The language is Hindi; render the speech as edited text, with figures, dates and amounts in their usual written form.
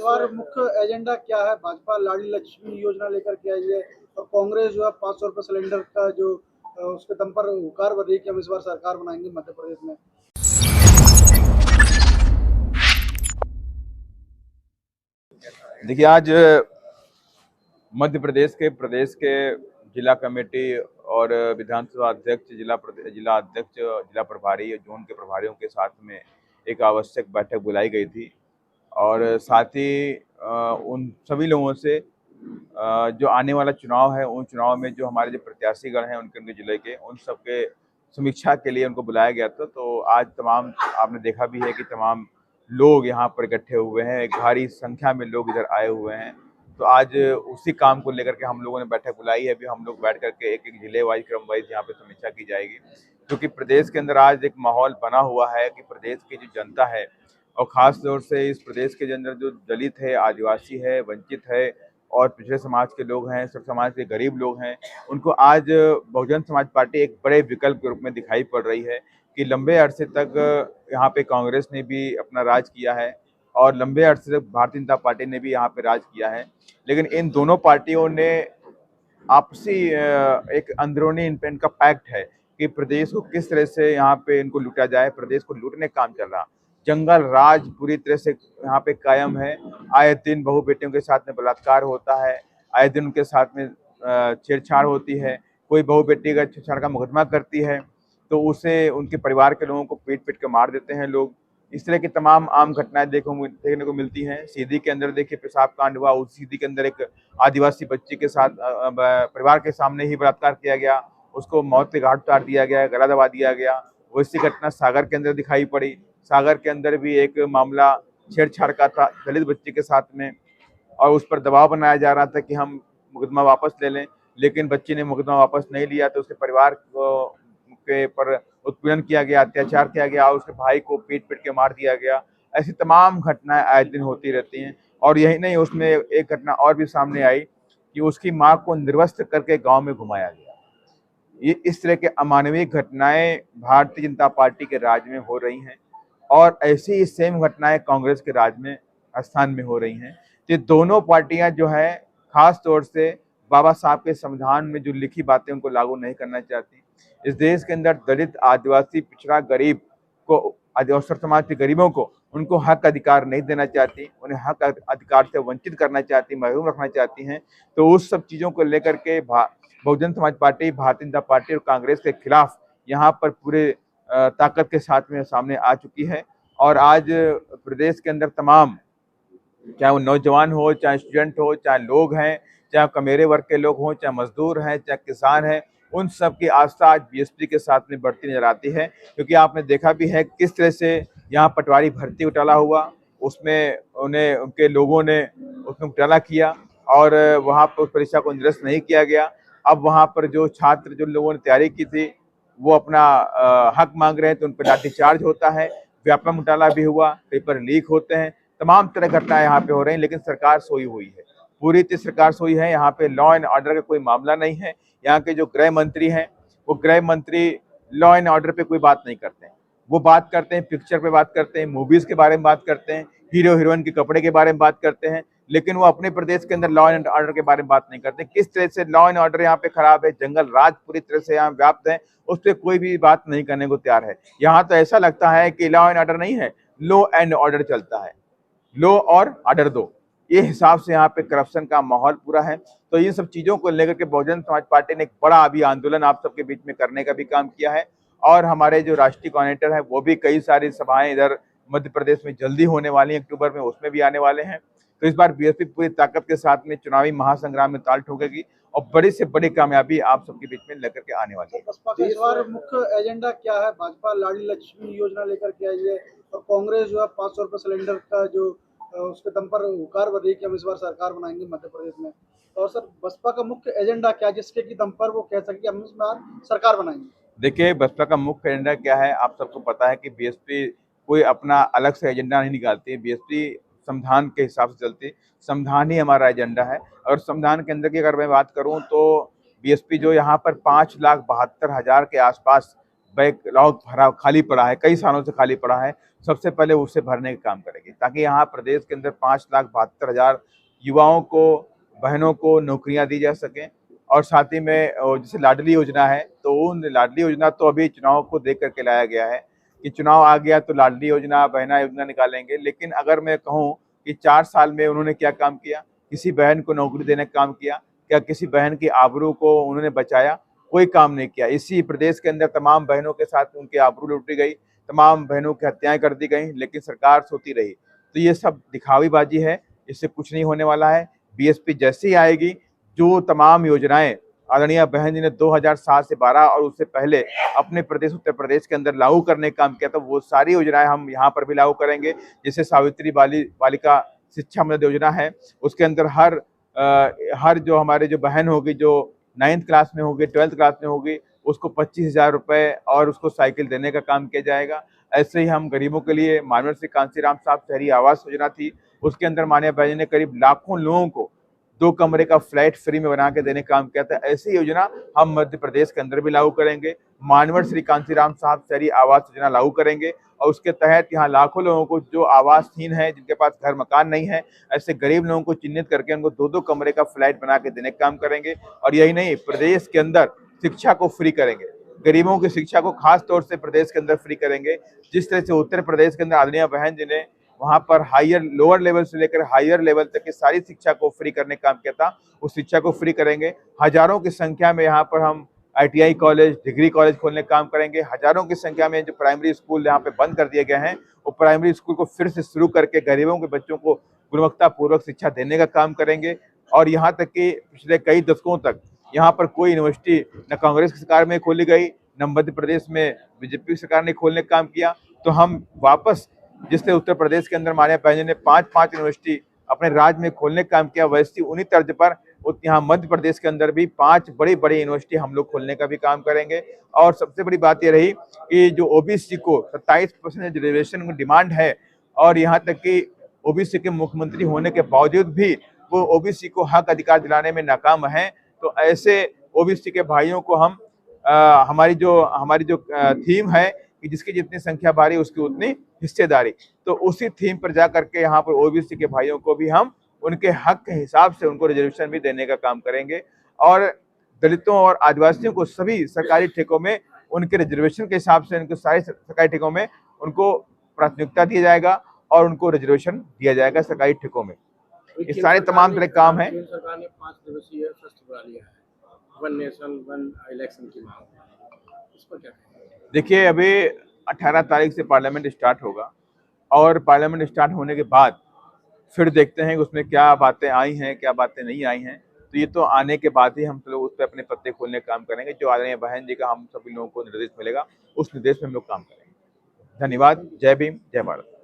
बार मुख्य एजेंडा क्या है? भाजपा लाडली लक्ष्मी योजना लेकर के आई है और कांग्रेस जो है 500 रुपए सिलेंडर का जो उसके दम पर हुंकार भर रही है कि हम इस बार सरकार बनाएंगे मध्य प्रदेश में। देखिए, आज मध्य प्रदेश के जिला कमेटी और विधानसभा अध्यक्ष, जिला अध्यक्ष, जिला प्रभारी, जोन के प्रभारियों के साथ में एक आवश्यक बैठक बुलाई गई थी और साथ ही उन सभी लोगों से जो आने वाला चुनाव है, उन चुनाव में जो हमारे जो प्रत्याशीगण हैं उनके जिले के, उन सबके समीक्षा के लिए उनको बुलाया गया था। तो आज तमाम आपने देखा भी है कि तमाम लोग यहाँ पर इकट्ठे हुए हैं, एक भारी संख्या में लोग इधर आए हुए हैं। तो आज उसी काम को लेकर के हम लोगों ने बैठक बुलाई है। अभी हम लोग बैठ करके एक एक जिले वाइज, क्रम वाइज यहाँ पे समीक्षा की जाएगी, क्योंकि प्रदेश के अंदर आज एक माहौल बना हुआ है कि प्रदेश की जो जनता है और खास तौर से इस प्रदेश के अंदर जो दलित है, आदिवासी है, वंचित है और पिछड़े समाज के लोग हैं, सब समाज के गरीब लोग हैं, उनको आज बहुजन समाज पार्टी एक बड़े विकल्प के रूप में दिखाई पड़ रही है कि लंबे अरसे तक यहाँ पे कांग्रेस ने भी अपना राज किया है और लंबे अरसे तक भारतीय जनता पार्टी ने भी यहाँ पे राज किया है, लेकिन इन दोनों पार्टियों ने आपसी एक अंदरूनी इनका पैक्ट है कि प्रदेश को किस तरह से यहाँ पे इनको लूटा जाए। प्रदेश को लूटने का काम चल रहा, जंगल राज पूरी तरह से यहाँ पे कायम है। आए दिन बहू बेटियों के साथ में बलात्कार होता है, आए दिन उनके साथ में छेड़छाड़ होती है। कोई बहू बेटी का छेड़छाड़ का मुकदमा करती है तो उसे उनके परिवार के लोगों को पीट पीट के मार देते हैं लोग। इस तरह की तमाम आम घटनाएं देखने को मिलती हैं। सीधी के अंदर देखिए पेशाब कांड हुआ, उस सीधी के अंदर एक आदिवासी बच्ची के साथ परिवार के सामने ही बलात्कार किया गया, उसको मौत के घाट उतार दिया गया, गला दबा दिया गया। वैसी घटना सागर के अंदर दिखाई पड़ी। सागर के अंदर भी एक मामला छेड़छाड़ का था दलित बच्ची के साथ में और उस पर दबाव बनाया जा रहा था कि हम मुकदमा वापस ले लें, लेकिन बच्ची ने मुकदमा वापस नहीं लिया तो उसके परिवार के पर उत्पीड़न किया गया, अत्याचार किया गया और उसके भाई को पीट पीट के मार दिया गया। ऐसी तमाम घटनाएं आए दिन होती रहती हैं। और यही नहीं, उसमें एक घटना और भी सामने आई कि उसकी मां को निर्वस्त्र करके गांव में घुमाया गया। ये इस तरह के अमानवीय घटनाएं भारतीय जनता पार्टी के राज में हो रही हैं और ऐसी ही सेम घटनाएं कांग्रेस के राज में स्थान में हो रही हैं। ये दोनों पार्टियां जो है खास तौर से बाबा साहब के संविधान में जो लिखी बातें उनको लागू नहीं करना चाहती। इस देश के अंदर दलित, आदिवासी, पिछड़ा, गरीब को, अवसर समाज के गरीबों को उनको हक अधिकार नहीं देना चाहती, उन्हें हक अधिकार से वंचित करना चाहती, महरूम रखना चाहती हैं। तो उस सब चीज़ों को लेकर के बहुजन समाज पार्टी, भारतीय जनता पार्टी और कांग्रेस के खिलाफ यहाँ पर पूरे ताकत के साथ में सामने आ चुकी है। और आज प्रदेश के अंदर तमाम, चाहे वो नौजवान हो, चाहे स्टूडेंट हो, चाहे लोग हैं, चाहे कमेरे वर्ग के लोग हों, चाहे मजदूर हैं, चाहे किसान हैं, उन सब की आस्था आज बीएसपी के साथ में बढ़ती नजर आती है। क्योंकि आपने देखा भी है किस तरह से यहाँ पटवारी भर्ती घोटाला हुआ, उसमें उनके लोगों ने उसमें घोटाला किया और वहाँ पर उस परीक्षा को निरस्त नहीं किया गया। अब वहाँ पर जो छात्र, जो लोगों ने तैयारी की थी, वो अपना हक मांग रहे हैं तो उन पर लाठीचार्ज होता है। व्यापक घोटाला भी हुआ, पेपर लीक होते हैं, तमाम तरह घटनाएं यहाँ पे हो रही हैं, लेकिन सरकार सोई हुई है, पूरी तरह सरकार सोई है। यहाँ पे लॉ एंड ऑर्डर का कोई मामला नहीं है। यहाँ के जो गृह मंत्री हैं, वो गृह मंत्री लॉ एंड ऑर्डर पे कोई बात नहीं करते हैं। वो बात करते हैं पिक्चर पे, बात करते हैं मूवीज के बारे में, बात करते हैं हीरो हीरोइन के कपड़े के बारे में बात करते हैं, लेकिन वो अपने प्रदेश के अंदर लॉ एंड ऑर्डर के बारे में बात नहीं करते। किस तरह से लॉ एंड ऑर्डर यहाँ पे खराब है, जंगल राज पूरी तरह से यहाँ व्याप्त है, उस पर कोई भी बात नहीं करने को तैयार है। यहाँ तो ऐसा लगता है कि लॉ एंड ऑर्डर नहीं है, लो एंड ऑर्डर चलता है, लो और ऑर्डर दो, ये हिसाब से यहाँ पे करप्शन का माहौल पूरा है। तो इन सब चीजों को लेकर के बहुजन समाज पार्टी ने एक बड़ा अभी आंदोलन आप सबके बीच में करने का भी काम किया है और हमारे जो राष्ट्रीय कोऑर्डिनेटर है वो भी कई सारी सभाएं इधर मध्य प्रदेश में जल्दी होने वाली हैं, अक्टूबर में उसमें भी आने वाले हैं। तो इस बार बीएसपी पूरी ताकत के साथ में चुनावी महासंग्राम में ताल ठोकेगी और बड़ी से बड़ी कामयाबी आप सबके बीच में लेकर के आने वाली है। बसपा का इस बार मुख्य एजेंडा क्या है? भाजपा लाडली लक्ष्मी योजना लेकर के आई है और कांग्रेस जो है 500 रुपए सिलेंडर का जो उसके दम पर हुंकार भर रही है कि हम इस बार सरकार बनाएंगे मध्य प्रदेश में। और सर, बसपा का मुख्य एजेंडा क्या है जिसके की दम पर वो कह सके हम इस बार सरकार बनाएंगे? देखिए, बसपा का मुख्य एजेंडा क्या है, आप सबको पता है कि बीएसपी कोई अपना अलग से एजेंडा नहीं निकालती है। बीएसपी संविधान के हिसाब से चलती है, संविधान ही हमारा एजेंडा है। और संविधान के अंदर की अगर मैं बात करूं तो बीएसपी जो यहाँ पर 5,72,000 के आसपास बैकलॉग भरा खाली पड़ा है, कई सालों से खाली पड़ा है, सबसे पहले उसे भरने का काम करेंगे, ताकि यहाँ प्रदेश के अंदर 5,72,000 युवाओं को, बहनों को नौकरियां दी जा सकें। और साथ ही में जैसे लाडली योजना है, तो उन लाडली योजना तो अभी चुनाव को देख करके लाया गया है कि चुनाव आ गया तो लाडली योजना, बहना योजना निकालेंगे। लेकिन अगर मैं कहूँ कि 4 साल में उन्होंने क्या काम किया, किसी बहन को नौकरी देने का काम किया क्या, किसी बहन की आबरू को उन्होंने बचाया? कोई काम नहीं किया। इसी प्रदेश के अंदर तमाम बहनों के साथ उनकी आबरू लूटी गई, तमाम बहनों की हत्याएं कर दी गई, लेकिन सरकार सोती रही। तो ये सब दिखावीबाजी है, इससे कुछ नहीं होने वाला है। बीएसपी जैसे ही आएगी, जो तमाम योजनाएं आदरणीय बहन जी ने 2007 से 12 और उससे पहले अपने प्रदेश उत्तर प्रदेश के अंदर लागू करने का काम किया था, वो सारी योजनाएं हम यहाँ पर भी लागू करेंगे। जैसे सावित्री बालिका शिक्षा मदद योजना है, उसके अंदर हर जो हमारे जो बहन होगी, जो 9th क्लास में होगी, 12th क्लास में होगी, उसको 25,000 रुपए और उसको साइकिल देने का काम किया जाएगा। ऐसे ही हम गरीबों के लिए माननीय श्री कांशीराम साहब शहरी आवास योजना थी, उसके अंदर माननीय बहन जी ने करीब लाखों लोगों को 2 कमरे का फ्लैट फ्री में बना के देने का काम किया था। ऐसी योजना हम मध्य प्रदेश के अंदर भी लागू करेंगे। माननीय श्री कांशीराम साहब शहरी आवास योजना लागू करेंगे और उसके तहत यहाँ लाखों लोगों को जो आवासहीन है, जिनके पास घर मकान नहीं है, ऐसे गरीब लोगों को चिन्हित करके उनको 2-2 कमरे का फ्लैट बना के देने का काम करेंगे। और यही नहीं, प्रदेश के अंदर शिक्षा को फ्री करेंगे, गरीबों की शिक्षा को खास तौर से प्रदेश के अंदर फ्री करेंगे। जिस तरह से उत्तर प्रदेश के अंदर आदरणीय बहन जी ने वहां पर लोअर लेवल से लेकर हायर लेवल तक की सारी शिक्षा को फ्री करने का काम किया था, उस शिक्षा को फ्री करेंगे। हजारों की संख्या में यहाँ पर हम ITI कॉलेज, डिग्री कॉलेज खोलने का काम करेंगे। हजारों की संख्या में जो प्राइमरी स्कूल यहाँ पे बंद कर दिए गए हैं, वो प्राइमरी स्कूल को फिर से शुरू करके गरीबों के बच्चों को गुणवत्तापूर्वक शिक्षा देने का काम करेंगे। और यहाँ तक कि पिछले कई दशकों तक यहाँ पर कोई यूनिवर्सिटी न कांग्रेस की सरकार में खोली गई, न मध्य प्रदेश में बीजेपी सरकार ने खोलने का काम किया। तो हम वापस, जिससे उत्तर प्रदेश के अंदर माननीय बहन जी ने 5-5 यूनिवर्सिटी अपने राज्य में खोलने का काम किया, वैसे उन्हीं तर्ज पर यहाँ मध्य प्रदेश के अंदर भी 5 बड़ी यूनिवर्सिटी हम लोग खोलने का भी काम करेंगे। और सबसे बड़ी बात यह रही कि जो ओबीसी को 27% रिजर्वेशन की डिमांड है, और यहाँ तक कि ओबीसी के मुख्यमंत्री होने के बावजूद भी वो ओबीसी को हक अधिकार दिलाने में नाकाम है। तो ऐसे ओबीसी के भाइयों को हम हमारी जो थीम है कि जिसकी जितनी संख्या भारी उसकी उतनी हिस्सेदारी, तो उसी थीम पर जा करके यहाँ पर ओबीसी के भाइयों को भी हम उनके हक के हिसाब से उनको रिजर्वेशन भी देने का काम करेंगे। और दलितों और आदिवासियों को सभी सरकारी ठेकों में उनके रिजर्वेशन के हिसाब से उनके सारे सरकारी ठेकों में उनको प्राथमिकता दिया जाएगा और उनको रिजर्वेशन दिया जाएगा सरकारी ठेकों में। ये सारे तमाम तरह काम है। केंद्र सरकार ने 5 दिवसीय सत्र बुला लिया है, वन नेशन वन इलेक्शन की मांग, इस पर क्या कहेंगे? देखिए, अभी 18 तारीख से पार्लियामेंट स्टार्ट होगा और पार्लियामेंट स्टार्ट होने के बाद फिर देखते हैं कि उसमें क्या बातें आई हैं, क्या बातें नहीं आई हैं। तो ये तो आने के बाद ही हम लोग उस पर अपने पत्ते खोलने का काम करेंगे। जो आदरणीय बहन जी का हम सभी लोगों को निर्देश मिलेगा, उस निर्देश में हम लोग काम करेंगे। धन्यवाद। जय भीम, जय भारत।